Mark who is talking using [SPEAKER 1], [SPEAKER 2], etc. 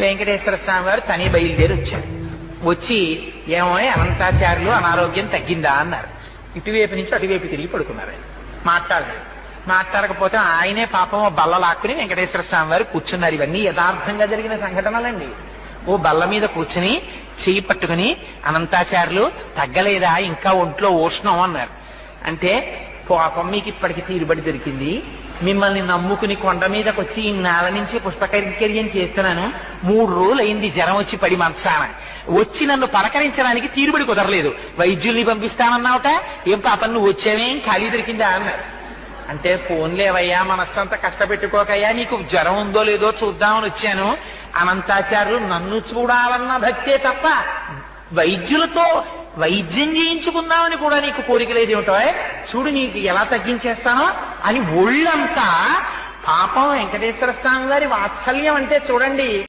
[SPEAKER 1] వెంకటేశ్వర స్వామి వారు తని బయలుదేరి వచ్చారు. వచ్చి ఏమో అనంతాచార్యులు అనారోగ్యం తగ్గిందా అన్నారు. ఇటువైపు నుంచి అటువైపు తిరిగి పడుకున్నారు. ఆయన మాట్లాడలేదు. మాట్లాడకపోతే ఆయనే పాపం ఓ బల్ల లాక్కుని వెంకటేశ్వర స్వామి వారు కూర్చున్నారు. ఇవన్నీ యథార్థంగా జరిగిన సంఘటనలండి. ఓ బల్ల మీద కూర్చుని చెయ్యి పట్టుకుని అనంతాచార్యులు తగ్గలేదా, ఇంకా ఒంట్లో ఉష్ణం అన్నారు. అంటే పాపం మీకు ఇప్పటికి తీరుబడి దొరికింది, మిమ్మల్ని నమ్ముకుని కొండ మీదకి వచ్చి ఈ నేల నుంచి పుష్పకైంకర్యం చేస్తున్నాను, 3 రోజులు అయింది జ్వరం వచ్చి పడి మంచాన వచ్చి నన్ను పలకరించడానికి తీరుబడి కుదరలేదు, వైద్యుల్ని పంపిస్తానన్నావుట, ఏం పాపం నువ్వు వచ్చావేం ఖాళీ దొరికిందా అన్నారు. అంటే పోన్లేవయ్యా, మనస్సంతా కష్టపెట్టుకోకయ్యా, నీకు జ్వరం ఉందో లేదో చూద్దామని వచ్చాను. అనంతాచార్యులు నన్ను చూడాలన్న భక్తే తప్ప వైద్యులతో వైద్యం చేయించుకుందామని కూడా నీకు కోరిక లేదేమిటో, చూడు నీకు ఎలా తగ్గించేస్తానో అని ఒళ్ళంతా పాపం వెంకటేశ్వర స్వామి వారి వాత్సల్యం అంటే చూడండి.